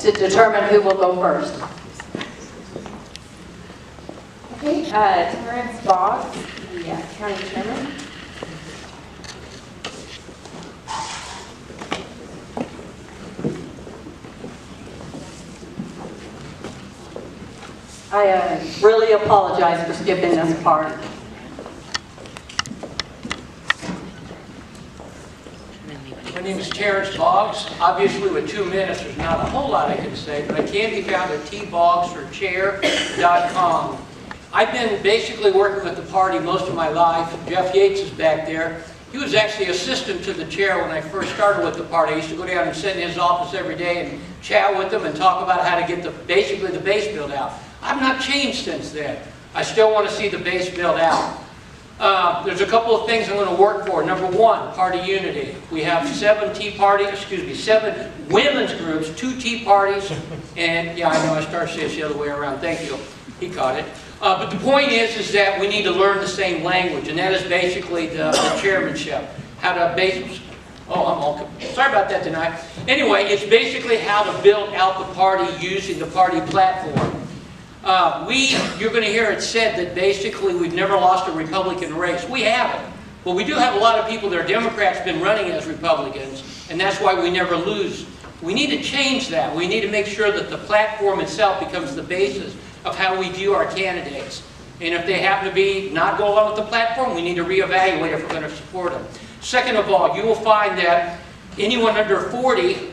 to determine who will go first. Okay, Terrence Boggs, the county chairman. I really apologize for skipping this part. My name is Terrence Boggs. Obviously, with 2 minutes, there's not a whole lot I can say, but I can be found at tboggsforchair.com. I've been basically working with the party most of my life. Jeff Yates is back there. He was actually assistant to the chair when I first started with the party. I used to go down and sit in his office every day and chat with him and talk about how to get basically the base built out. I've not changed since then. I still want to see the base built out. There's a couple of things I'm going to work for. Number one, party unity. We have 7 women's groups, 2 tea parties, and yeah, I know I started saying this the other way around. Thank you. He caught it. But the point is that we need to learn the same language, and that is basically the chairmanship. How to sorry about that tonight. Anyway, it's basically how to build out the party using the party platform. You're going to hear it said that basically we've never lost a Republican race. We haven't. But we do have a lot of people that are Democrats been running as Republicans, and that's why we never lose. We need to change that. We need to make sure that the platform itself becomes the basis of how we view our candidates. And if they happen to be not go along with the platform, we need to reevaluate if we're going to support them. Second of all, you will find that anyone under 40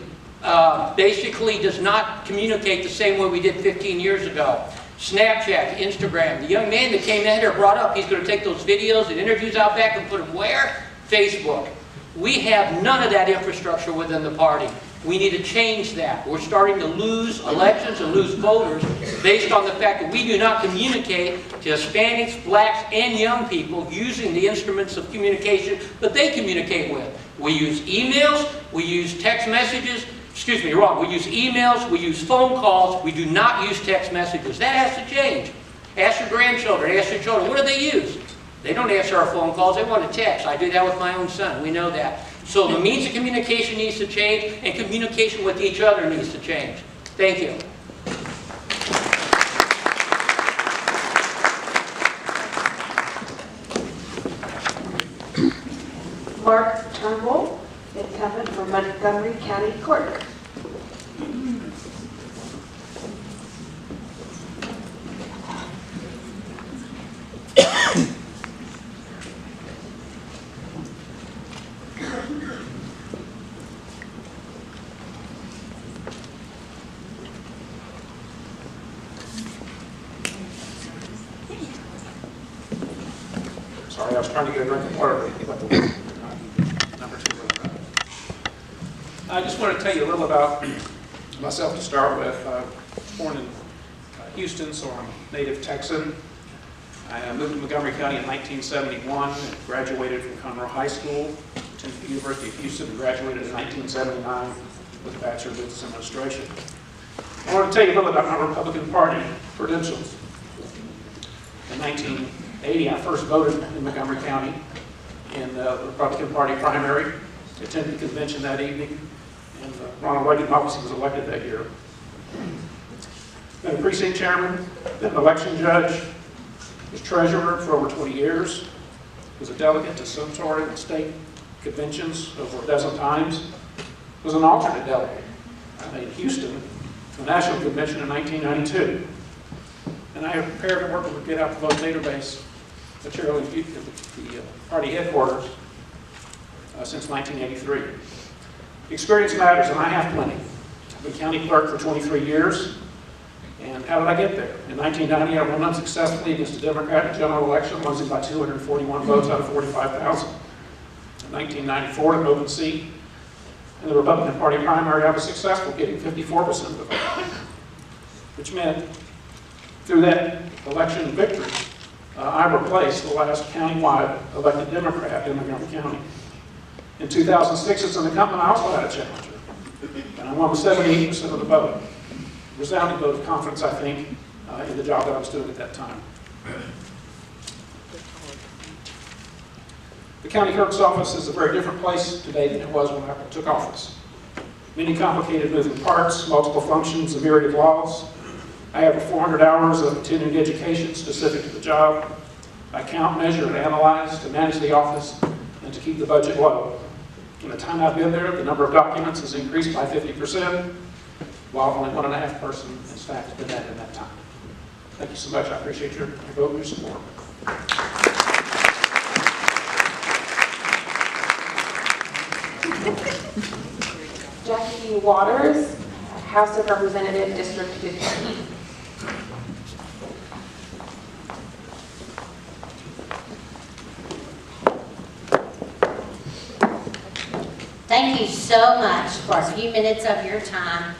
basically does not communicate the same way we did 15 years ago. Snapchat, Instagram. The young man that came in here brought up he's going to take those videos and interviews out back and put them where? Facebook. We have none of that infrastructure within the party. We need to change that. We're starting to lose elections and lose voters based on the fact that we do not communicate to Hispanics, blacks, and young people using the instruments of communication that they communicate with. We use emails, we use text messages, we use emails, we use phone calls, we do not use text messages. That has to change. Ask your grandchildren, ask your children, what do they use? They don't answer our phone calls, they want to text. I do that with my own son, we know that. So the means of communication needs to change, and communication with each other needs to change. Thank you. Mark Turnbull, incumbent for Montgomery County Clerk. Sorry, I was trying to get a drink of water. I just want to tell you a little about myself to start with. I was born in Houston, so I'm a native Texan. I moved to Montgomery County in 1971 and graduated from Conroe High School, attended the University of Houston, and graduated in 1979 with a Bachelor of Business Administration. I want to tell you a little about my Republican Party credentials. In 1980, I first voted in Montgomery County in the Republican Party primary, attended the convention that evening, and Ronald Reagan obviously was elected that year. Been a precinct chairman, been an election judge, was treasurer for over 20 years, was a delegate to senatorial and state conventions over a dozen times, was an alternate delegate. I made Houston to the national convention in 1992. And I have prepared to work with the Get Out the Vote database material at the party headquarters since 1983. Experience matters, and I have plenty. I've been county clerk for 23 years. And how did I get there? In 1990, I ran unsuccessfully against a Democrat in a general election, losing by 241 votes out of 45,000. In 1994, an open seat in the Republican Party primary, I was successful, getting 54% of the vote, which meant through that election victory, I replaced the last countywide elected Democrat in Montgomery County. In 2006, as an incumbent, I also had a challenger, and I won with 78% of the vote. Resounding vote of confidence, I think, in the job that I was doing at that time. The county clerk's office is a very different place today than it was when I took office. many complicated moving parts, multiple functions, a myriad of laws. I have 400 hours of continuing education specific to the job. I count, measure, and analyze to manage the office and to keep the budget low. In the time I've been there, the number of documents has increased by 50%, while only 1.5 person staff has been added in that time. Thank you so much. I appreciate your vote and your support. Jackie Waters, House of Representatives, District 15. Thank you so much for a few minutes of your time.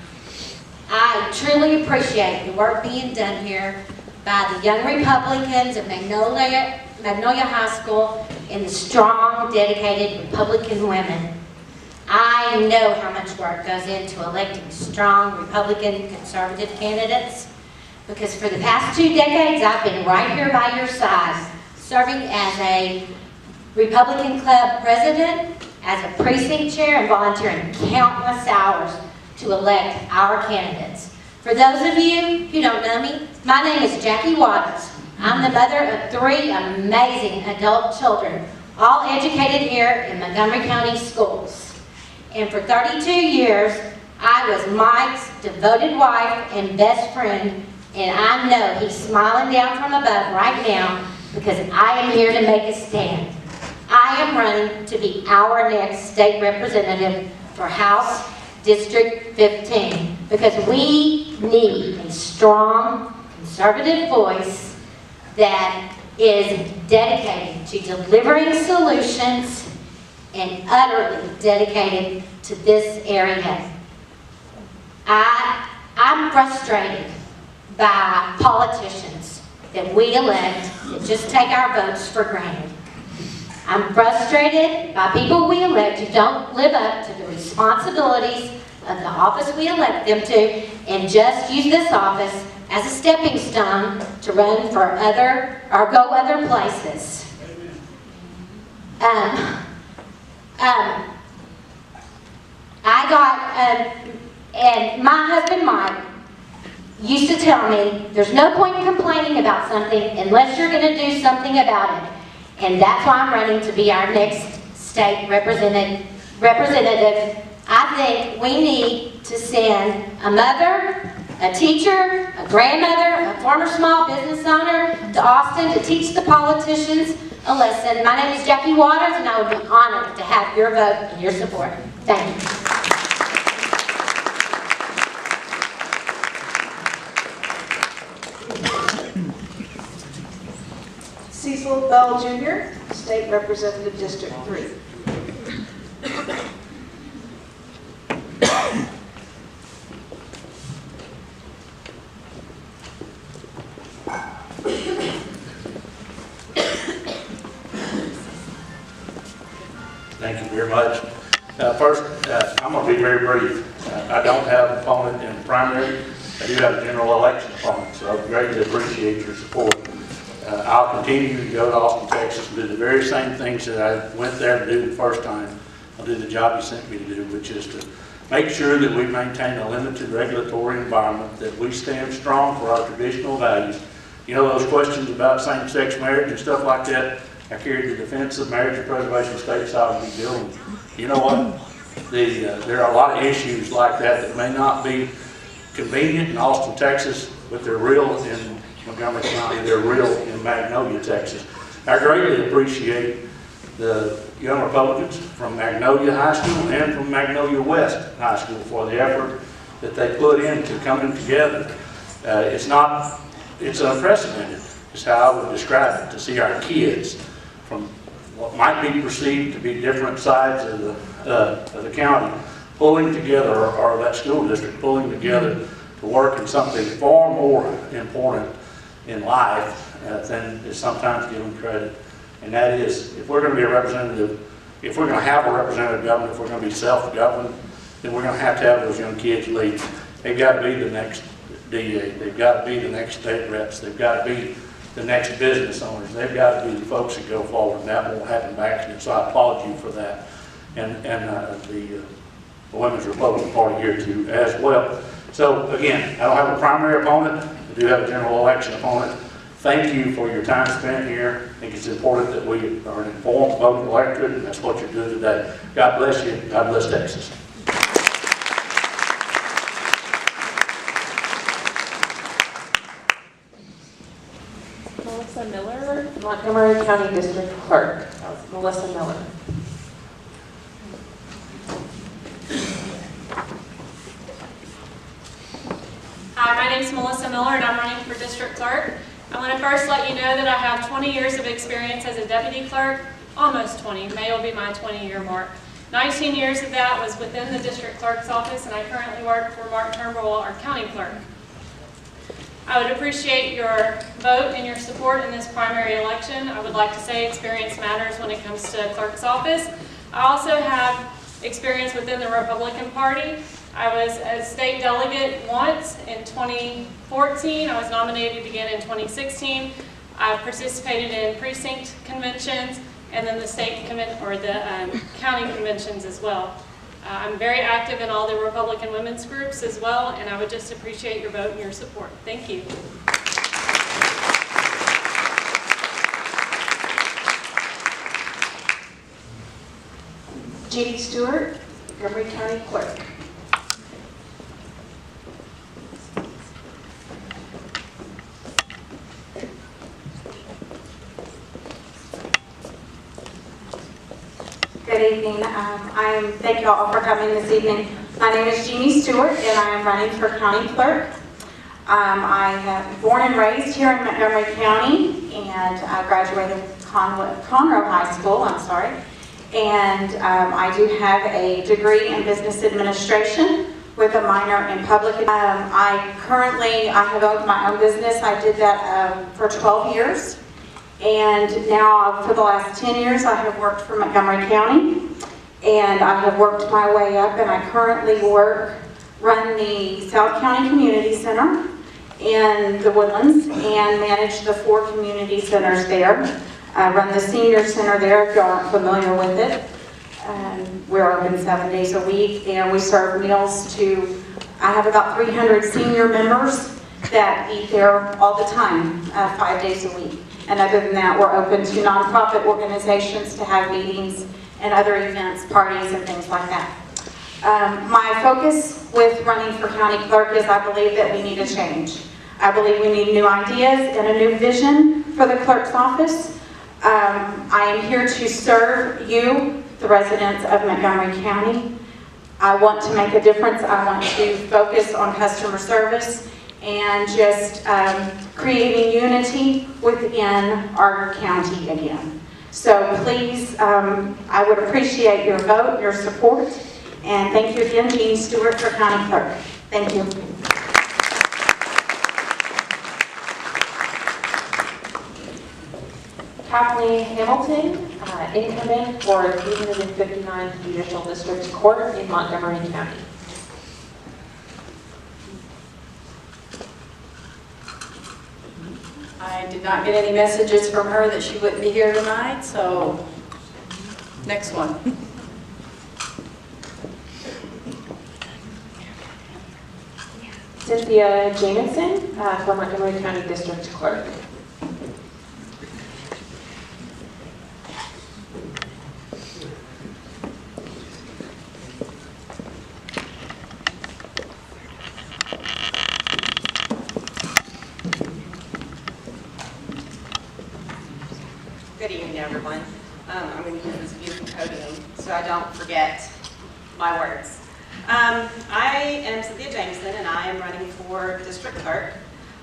I truly appreciate the work being done here by the young Republicans at Magnolia High School and the strong, dedicated Republican women. I know how much work goes into electing strong Republican conservative candidates, because for the past 2 decades I've been right here by your side, serving as a Republican Club president, as a precinct chair, and volunteering countless hours to elect our candidates. For those of you who don't know me, my name is Jackie Waters. I'm the mother of 3 amazing adult children, all educated here in Montgomery County schools. And for 32 years, I was Mike's devoted wife and best friend, and I know he's smiling down from above right now because I am here to make a stand. I am running to be our next state representative for House District 15 because we need a strong conservative voice that is dedicated to delivering solutions and utterly dedicated to this area. I'm frustrated by politicians that we elect that just take our votes for granted. I'm frustrated by people we elect who don't live up to the responsibilities of the office we elect them to and just use this office as a stepping stone to run for go other places. And my husband Mike used to tell me, there's no point in complaining about something unless you're going to do something about it. And that's why I'm running to be our next state representative. I think we need to send a mother, a teacher, a grandmother, a former small business owner to Austin to teach the politicians a lesson. My name is Jackie Waters, and I would be honored to have your vote and your support. Thank you. Cecil Bell Jr., State Representative, District 3. Thank you very much. First, I'm going to be very brief. I don't have an opponent in the primary. I do have a general election opponent, so I greatly appreciate your support. I'll continue to go to Austin, Texas, and do the very same things that I went there to do the first time. I'll do the job you sent me to do, which is to make sure that we maintain a limited regulatory environment, that we stand strong for our traditional values. You know, those questions about same-sex marriage and stuff like that, I carried the Defense of Marriage and Preservation of State Sovereignty bill. And you know what? There are a lot of issues like that may not be convenient in Austin, Texas, but they're real in Montgomery County, they're real in Magnolia, Texas. I greatly appreciate the young Republicans from Magnolia High School and from Magnolia West High School for the effort that they put into coming together. It's unprecedented, is how I would describe it, to see our kids from what might be perceived to be different sides of the county pulling together, or that school district pulling together to work in something far more important in life than is sometimes given credit. And that is, if we're going to be a representative, if we're going to have a representative government, if we're going to be self-governed, then we're going to have those young kids lead. They've got to be the next DA. They've got to be the next state reps. They've got to be the next business owners. They've got to be the folks that go forward, and that won't happen by accident. So I applaud you for that. And the Women's Republican Party here too as well. So again, I don't have a primary opponent, I do have a general election opponent. Thank you for your time spent here. I think it's important that we are an informed voting electorate, and that's what you're doing today. God bless you. God bless Texas. Melissa Miller, Montgomery County District Clerk. That was Melissa Miller. Hi, my name is Melissa Miller and I'm running for District Clerk. I want to first let you know that I have 20 years of experience as a Deputy Clerk, almost 20, May will be my 20-year mark. 19 years of that was within the District Clerk's office, and I currently work for Mark Turnbull, our County Clerk. I would appreciate your vote and your support in this primary election. I would like to say experience matters when it comes to clerk's office. I also have experience within the Republican Party. I was a state delegate once in 2014. I was nominated again in 2016. I've participated in precinct conventions and then the state or the county conventions as well. I'm very active in all the Republican women's groups as well, and I would just appreciate your vote and your support. Thank you. Judy Stewart, Montgomery County Clerk. Good evening. Thank you all for coming this evening. My name is Jeannie Stewart, and I am running for County Clerk. I have born and raised here in Montgomery County, and I graduated Conroe High School. And I do have a degree in business administration with a minor in public. I have owned my own business. I did that for 12 years. And now for the last 10 years I have worked for Montgomery County, and I have worked my way up, and I currently run the South County Community Center in the Woodlands and manage the 4 community centers there. I run the senior center there, if you aren't familiar with it. We're open 7 days a week, and we serve meals to, I have about 300 senior members that eat there all the time, 5 days a week. And other than that, we're open to nonprofit organizations to have meetings and other events, parties, and things like that. My focus with running for county clerk is I believe that we need a change. I believe we need new ideas and a new vision for the clerk's office. I am here to serve you, the residents of Montgomery County. I want to make a difference. I want to focus on customer service and just creating unity within our county again. So please, I would appreciate your vote, your support, and thank you again, Jeannie Stewart, for County Clerk. Thank you. Kathleen Hamilton, incumbent for 359th Judicial District Court in Montgomery County. I did not get any messages from her that she wouldn't be here tonight, so next one. Cynthia Jamison for Montgomery County District Clerk. Good evening, everyone. I'm going to use this beautiful podium so I don't forget my words. I am Cynthia Jameson, and I am running for District Clerk.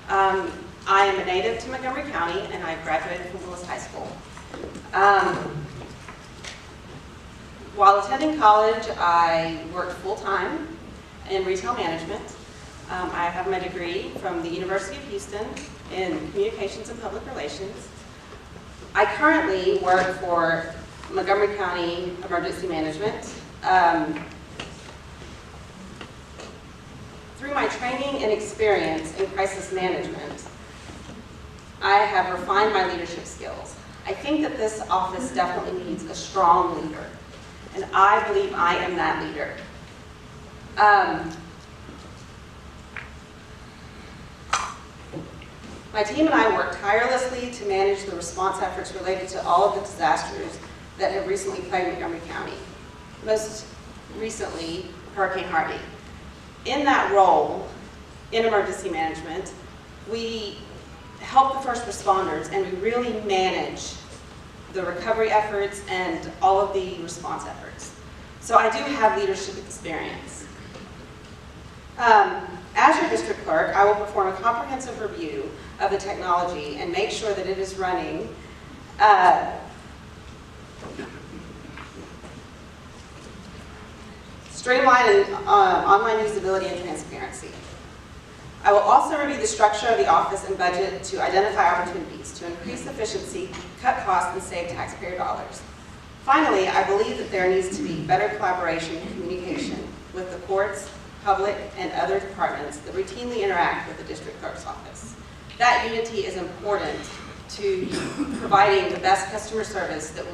I am a native to Montgomery County, and I graduated from Willis High School. While attending college, I worked full-time in retail management. I have my degree from the University of Houston in Communications and Public Relations. I currently work for Montgomery County Emergency Management. Through my training and experience in crisis management, I have refined my leadership skills. I think that this office definitely needs a strong leader, and I believe I am that leader. My team and I work tirelessly to manage the response efforts related to all of the disasters that have recently plagued Montgomery County, most recently Hurricane Harvey. In that role, in emergency management, we help the first responders and we really manage the recovery efforts and all of the response efforts. So I do have leadership experience. As your district clerk, I will perform a comprehensive review of the technology and make sure that it is running streamlined and online usability and transparency. I will also review the structure of the office and budget to identify opportunities to increase efficiency, cut costs, and save taxpayer dollars. Finally, I believe that there needs to be better collaboration and communication with the courts, public, and other departments that routinely interact with the district clerk's office. That unity is important to providing the best customer service that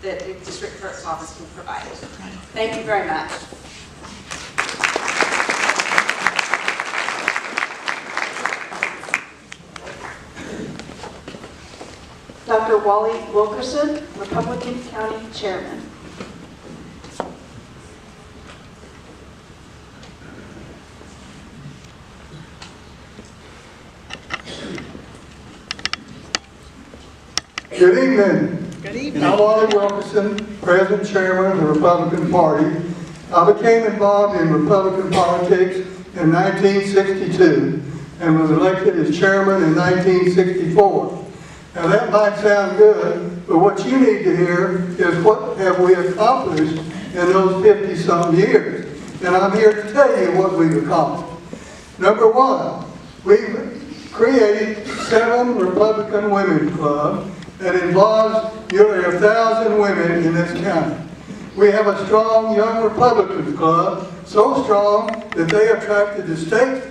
the district clerk's office can provide. Thank you very much. Dr. Wally Wilkerson, Republican County Chairman. Good evening. Good evening. I'm Wally Wilkerson, President Chairman of the Republican Party. I became involved in Republican politics in 1962 and was elected as chairman in 1964. Now that might sound good, but what you need to hear is what have we accomplished in those 50-some years. And I'm here to tell you what we've accomplished. Number one, we've created 7 Republican Women Clubs that involves nearly 1,000 women in this county. We have a strong Young Republicans Club, so strong that they attracted the state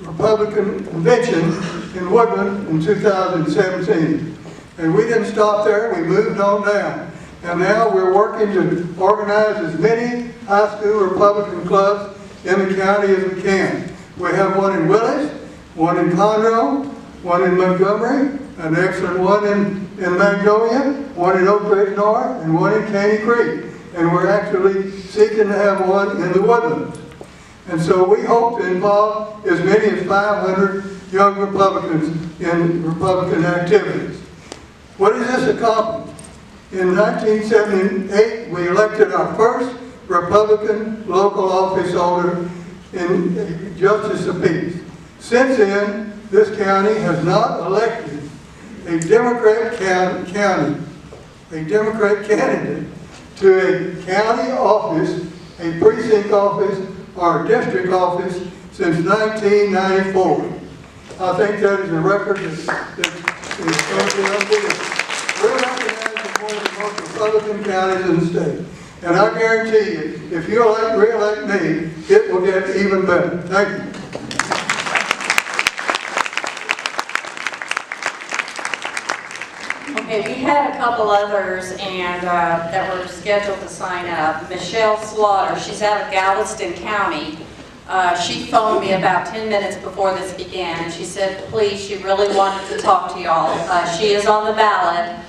Republican convention in Woodland in 2017. And we didn't stop there, we moved on down. And now we're working to organize as many high school Republican clubs in the county as we can. We have one in Willis, one in Conroe, one in Montgomery, an excellent one in Magnolia, one in Oak Ridge North, and one in Caney Creek. And we're actually seeking to have one in the Woodlands. And so we hope to involve as many as 500 young Republicans in Republican activities. What has this accomplished? In 1978, we elected our first Republican local office holder in Justice of Peace. Since then, this county has not elected a Democrat candidate to a county office, a precinct office, or a district office since 1994. I think that is a record that is going to be unbelievable. We're recognized as one of the most Republican counties in the state. And I guarantee you, if you re-elect me, it will get even better. Thank you. Okay, we had a couple others and that were scheduled to sign up. Michelle Slaughter, she's out of Galveston County. She phoned me about 10 minutes before this began and she said, please, she really wanted to talk to y'all. She is on the ballot.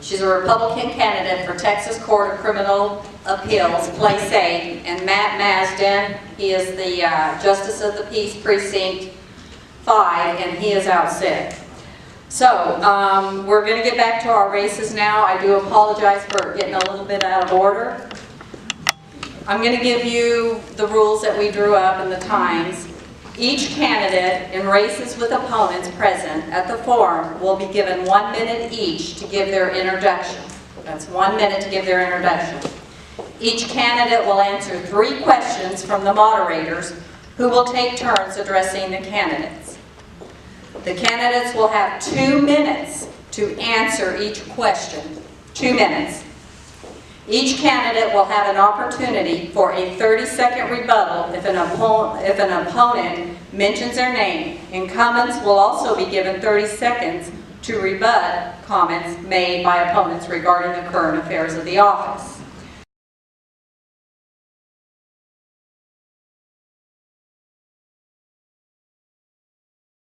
She's a Republican candidate for Texas Court of Criminal Appeals, Place 8, and Matt Masden, he is the Justice of the Peace Precinct 5, and he is out sick. So, we're going to get back to our races now. I do apologize for getting a little bit out of order. I'm going to give you the rules that we drew up and the times. Each candidate in races with opponents present at the forum will be given 1 minute each to give their introduction. That's 1 minute to give their introduction. Each candidate will answer 3 questions from the moderators who will take turns addressing the candidates. The candidates will have 2 minutes to answer each question. 2 minutes. Each candidate will have an opportunity for a 30-second rebuttal if an opponent mentions their name. Incumbents will also be given 30 seconds to rebut comments made by opponents regarding the current affairs of the office.